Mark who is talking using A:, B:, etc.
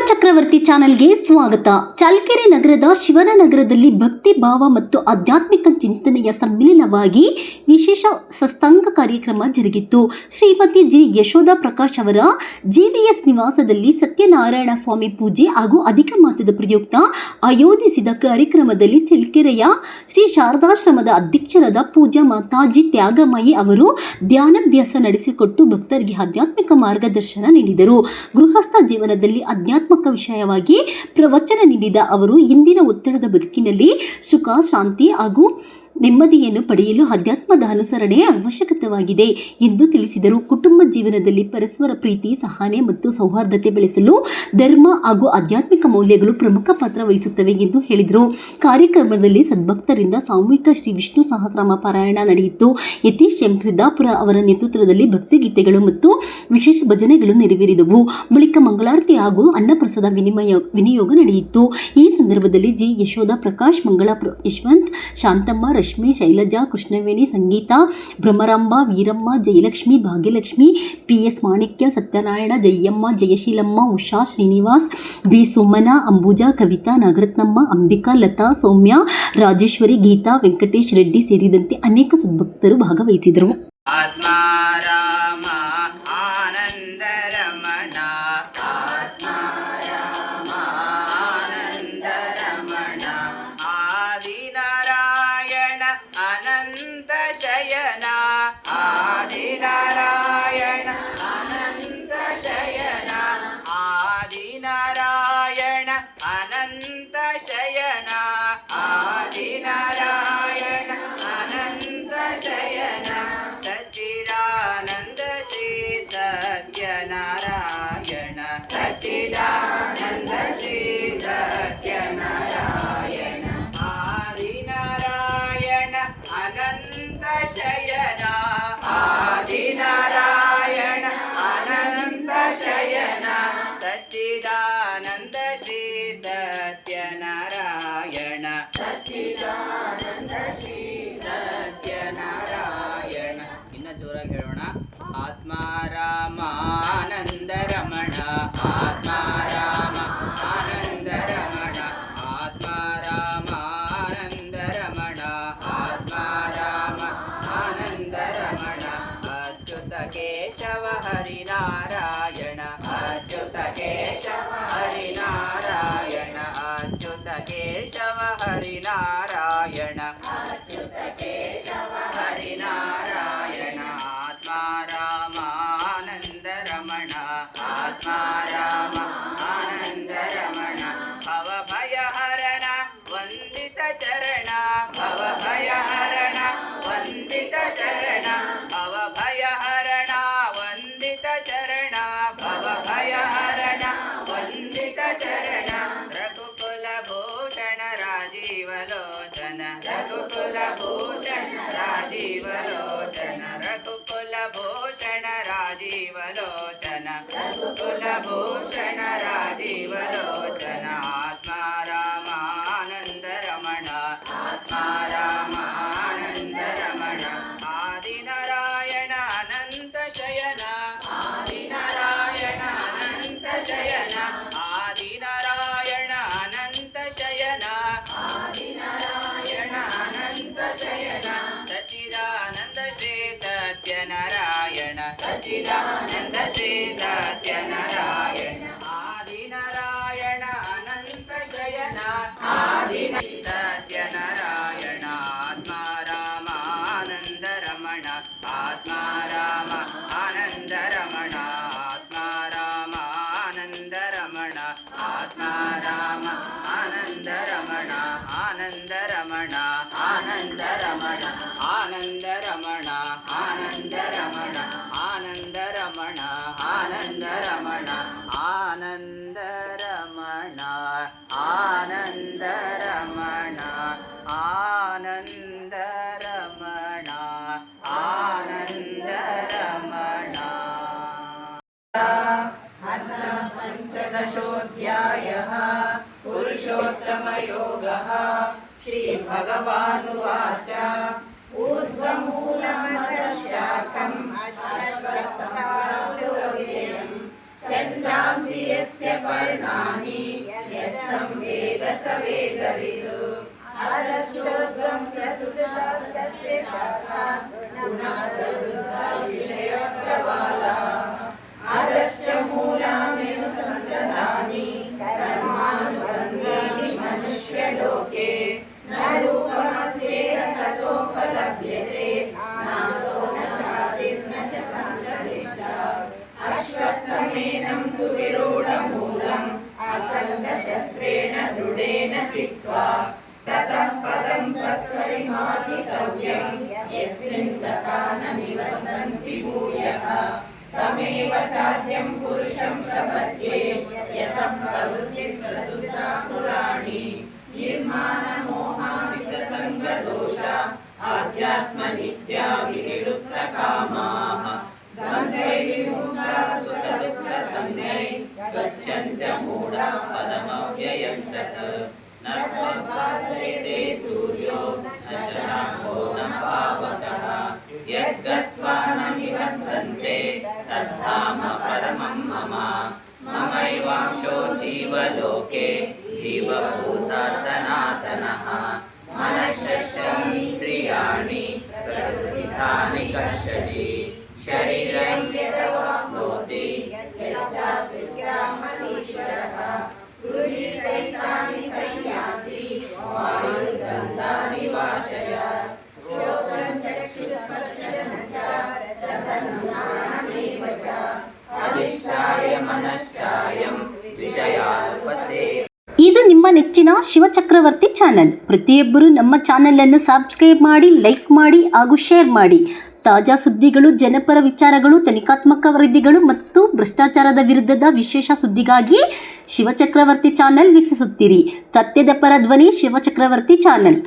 A: ಚಕ್ರವರ್ತಿ ಚಾನೆಲ್ಗೆ ಸ್ವಾಗತ. ಚಳ್ಳಕೆರೆ ನಗರದ ಶಿವನನಗರದಲ್ಲಿ ಭಕ್ತಿ ಭಾವ ಮತ್ತು ಆಧ್ಯಾತ್ಮಿಕ ಚಿಂತನೆಯ ಸಮ್ಮಿಲನವಾಗಿ ವಿಶೇಷ ಸತ್ಸಂಗ ಕಾರ್ಯಕ್ರಮ ಜರುಗಿತು. ಶ್ರೀಮತಿ ಜಿ ಯಶೋಧ ಪ್ರಕಾಶ್ ಅವರ ಜಿವಿಎಸ್ ನಿವಾಸದಲ್ಲಿ ಸತ್ಯನಾರಾಯಣ ಸ್ವಾಮಿ ಪೂಜೆ ಹಾಗೂ ಅಧಿಕ ಮಾಸದ ಪ್ರಯುಕ್ತ ಆಯೋಜಿಸಿದ ಕಾರ್ಯಕ್ರಮದಲ್ಲಿ ಚಳ್ಳಕೆರೆಯ ಶ್ರೀ ಶಾರದಾಶ್ರಮದ ಅಧ್ಯಕ್ಷರಾದ ಪೂಜಾ ಮಾತಾಜಿ ತ್ಯಾಗಮಯಿ ಅವರು ಧ್ಯಾನಾಭ್ಯಾಸ ನಡೆಸಿಕೊಟ್ಟು ಭಕ್ತರಿಗೆ ಆಧ್ಯಾತ್ಮಿಕ ಮಾರ್ಗದರ್ಶನ ನೀಡಿದರು. ಗೃಹಸ್ಥ ಜೀವನದಲ್ಲಿ ಆಧ್ಯಾತ್ಮಿಕ ವಿಷಯವಾಗಿ ಪ್ರವಚನ ನೀಡಿದ ಅವರು ಇಂದಿನ ಒತ್ತಡದ ಬದುಕಿನಲ್ಲಿ ಸುಖ, ಶಾಂತಿ ಹಾಗೂ ನೆಮ್ಮದಿಯನ್ನು ಪಡೆಯಲು ಅಧ್ಯಾತ್ಮದ ಅನುಸರಣೆ ಅವಶ್ಯಕವಾಗಿದೆ ಎಂದು ತಿಳಿಸಿದರು. ಕುಟುಂಬ ಜೀವನದಲ್ಲಿ ಪರಸ್ಪರ ಪ್ರೀತಿ, ಸಹನೆ ಮತ್ತು ಸೌಹಾರ್ದತೆ ಬೆಳೆಸಲು ಧರ್ಮ ಹಾಗೂ ಆಧ್ಯಾತ್ಮಿಕ ಮೌಲ್ಯಗಳು ಪ್ರಮುಖ ಪಾತ್ರ ವಹಿಸುತ್ತವೆ ಎಂದು ಹೇಳಿದರು. ಕಾರ್ಯಕ್ರಮದಲ್ಲಿ ಸದ್ಭಕ್ತರಿಂದ ಸಾಮೂಹಿಕ ಶ್ರೀ ವಿಷ್ಣು ಸಹಸ್ರನಾಮ ಪಾರಾಯಣ ನಡೆಯಿತು. ಯತೀಶ್ ಎಂ ಸಿದ್ದಾಪುರ ಅವರ ನೇತೃತ್ವದಲ್ಲಿ ಭಕ್ತಿಗೀತೆಗಳು ಮತ್ತು ವಿಶೇಷ ಭಜನೆಗಳು ನೆರವೇರಿದವು. ಬಳಿಕ ಮಂಗಳಾರತಿ ಹಾಗೂ ಅನ್ನಪ್ರಸಾದ ವಿನಿಯೋಗ ನಡೆಯಿತು. ಈ ಸಂದರ್ಭದಲ್ಲಿ ಜಿ ಯಶೋಧ ಪ್ರಕಾಶ್, ಮಂಗಳ ಯಶವಂತ್, ಶಾಂತಮ್ಮ, ರಶ್ಮಿ, ಶೈಲಜಾ, ಕೃಷ್ಣವೇಣಿ, ಸಂಗೀತ, ಭ್ರಮರಾಂಬ, ವೀರಮ್ಮ, ಜಯಲಕ್ಷ್ಮಿ, ಭಾಗ್ಯಲಕ್ಷ್ಮಿ, ಪಿಎಸ್ ಮಾಣಿಕ್ಯ, ಸತ್ಯನಾರಾಯಣ, ಜಯಮ್ಮ, ಜಯಶೀಲಮ್ಮ, ಉಷಾ, ಶ್ರೀನಿವಾಸ್, ಬಿ ಸುಮನ, ಅಂಬುಜಾ, ಕವಿತಾ, ನಾಗರತ್ನಮ್ಮ, ಅಂಬಿಕಾ, ಲತಾ, ಸೌಮ್ಯ, ರಾಜೇಶ್ವರಿ, ಗೀತಾ, ವೆಂಕಟೇಶ್ ರೆಡ್ಡಿ ಸೇರಿದಂತೆ ಅನೇಕ ಸದ್ಭಕ್ತರು ಭಾಗವಹಿಸಿದರು.
B: ಆತ್ಮಾರಾಮಾನಂದ ರಮಣ, ಆತ್ಮಾರಾಮ ಆನಂದ ರಮಣ, ಆತ್ಮಾರಾಮಾನಂದ ರಮಣ, ಆತ್ಮಾರಾಮ ಆನಂದ ರಮಣ. ಅಚ್ಯುತ ಕೇಶವ ಹರಿನಾರಾಯಣ, ಅಚ್ಯುತ ಕೇಶವ ಹರಿನಾರಾಯಣ, ಅಚ್ಯುತ ಕೇಶವ ಹರಿನಾರಾಯಣ, ಅಚ್ಯುತ ಕೇಶವ ಹರಿನಾರಾಯಣ. ಆತ್ಮಾರಾಮಾನಂದ ರಮಣ, ಆತ್ಮಾರಾಮ ಆನಂದ ರಮಣ. ಭವಭಯ ಹರಣ ವಂದಿತ ಚರಣ, ಭವಭಯ ಹರಣ ವಂದಿತ ಚರಣ, ಭವಭಯ ಹರಣ ವಂದಿತ ಚರಣ, ಭವಭಯ ಹರಣ ವಂದಿತ ಚರಣ. ರಘುಕುಲ ಭೂಷಣ ರಾಜೀವಲೋಚನ, ರಘುಕುಲ ಭೂಷಣ ರಾಜೀವಲೋಚನ, ರಘುಕುಲ ಭೂಷಣ ರಾಜೀವಲೋಚನ, ರಘುಕುಲ ಭೂಷಣ ರಾಜೀವಲೋಚನ. ಆತ್ಮಾರಾಮಾನಂದ ರಮಣ, ಆತ್ಮಾರಾಮಾನಂದ ರಮಣ. ಆದಿನಾರಾಯಣ ಅನಂತ ಶಯನ, ಆದಿನಾರಾಯಣ ಅನಂತ ಶಯನ, ಆದಿನಾರಾಯಣ ಅನಂತ ಶಯನ, ಆದಿನಾರಾಯಣ ಅನಂತ ಶಯನ. ಸಚ್ಚಿದಾನಂದ ಶ್ರೀ ಸತ್ಯನಾರಾಯಣ, ಸಚ್ಚಿದಾನಂದ ಶ್ರೀ ಸತ್ಯನಾರಾಯಣ. ಆದಿನಾರಾಯಣ ಅನಂತ ಶಯನ, ಆದಿನ ಸತ್ಯನಾರಾಯಣ. ಆತ್ಮಾರಾಮಾನಂದ ರಮಣ, ಆತ್ಮಾರಾಮ ಆನಂದ ರಮಣ, ಆತ್ಮಾರಾಮ ಆನಂದ ರಮಣ, ಆತ್ಮಾರಾಮ ಆನಂದ ರಮಣ, ಆನಂದ ರಮಣ, ಆನಂದ ರಮಣ, ಆನಂದ ರಮಣ, ಆನಂದ ರಮಣ, ಆನಂದ ರಮಣ, ಆನಂದ ರಮಣ, ಆನಂದ ರಮಣ, ಆನಂದ ರಮಣ, ಆನಂದ ರಮಣ, ಆನಂದ ರಮಣ.
C: ಪಂಚದಶೋಧ್ಯಾಯಃ ಪುರುಷೋತ್ತಮಯೋಗಃ. ಶ್ರೀಭಗವಾನುವಾಚ ಊರ್ಧ್ವಮೂಲಮಧಃ ಅಶ್ವತ್ಥಾರೂಢಂ ಛಂದಾಂಸಿ ಯಸ್ಯ ಪರ್ಣಾನಿ ಸಂವೇದ ಸವೇದವಿದು ಅಧಶ್ಚೋದ್ಗಂ ಪ್ರಸುತಸ್ತಸ್ಯ ಶಾಖಾತ್ ಗುಣಮದರುದ್ಧ ವಿಷಯ ಪ್ರವಾಲ ಅಧಶ್ಚ ಮೂಲಾನಿ ಸಂತತಾನಿ ಕರ್ಮಾನುಬಂಧಾನಿ ಮನುಷ್ಯಲೋಕೆ ನ ರೂಪಮಸ್ಯೇಹ ತತೋಪಲಭ್ಯತೆ ನಾದೋ ನ ಚಾತಿರ್ನ ಚ ಸಂತಲಿಷ್ಟ ಅಶ್ವತ್ಥಮೇನಂ ಸುವಿರೂಢಮೂಲಂ असङ्गशस्त्रेण दृढेन चित्वा ततः पदं तत्परिमार्गितव्यं यस्मिन् तथा न निवर्तन्ति भूयः तमेव चाद्यं पुरुषं प्रपद्ये यतः प्रवृत्तिप्रसुता पुराणी निर्माणमोहावितसङ्गदोषा आध्यात्मनित्या विनिवृत्तकामाः गन्धैर्विमुक्ता सुखदुःखसंज्ञै गच्छन्त्यमूढा पदमव्ययं तत् न त्वद्भासयते सूर्यो न शशाङ्को न पावकः यद्गत्वा न निवर्तन्ते तद्धाम परमं मम ममैवांशो जीवलोके जीवभूता सनातनः मनःषष्ठानीन्द्रियाणि प्रकृतिस्थानि कर्षति शरीरं यदवाप्नोति यच्चाप्युत्क्रामतीश्वरः गृहीतैतानि संयाति वायुर्गन्धानि वाशयात् श्रोत्रं चक्षुस्पर्शनं च रसनं च अधिष्ठाय मनश्चायं विषयानुपसेवते.
A: ಇದು ನಿಮ್ಮ ನೆಚ್ಚಿನ ಶಿವಚಕ್ರವರ್ತಿ ಚಾನೆಲ್. ಪ್ರತಿಯೊಬ್ಬರು ನಮ್ಮ ಚಾನೆಲನ್ನು ಸಬ್ಸ್ಕ್ರೈಬ್ ಮಾಡಿ, ಲೈಕ್ ಮಾಡಿ ಹಾಗೂ ಶೇರ್ ಮಾಡಿ. ತಾಜಾ ಸುದ್ದಿಗಳು, ಜನಪರ ವಿಚಾರಗಳು, ತನಿಖಾತ್ಮಕ ವರದಿಗಳು ಮತ್ತು ಭ್ರಷ್ಟಾಚಾರದ ವಿರುದ್ಧದ ವಿಶೇಷ ಸುದ್ದಿಗಾಗಿ ಶಿವಚಕ್ರವರ್ತಿ ಚಾನೆಲ್ ವೀಕ್ಷಿಸುತ್ತೀರಿ. ಸತ್ಯದ ಪರ ಧ್ವನಿ ಶಿವಚಕ್ರವರ್ತಿ ಚಾನೆಲ್.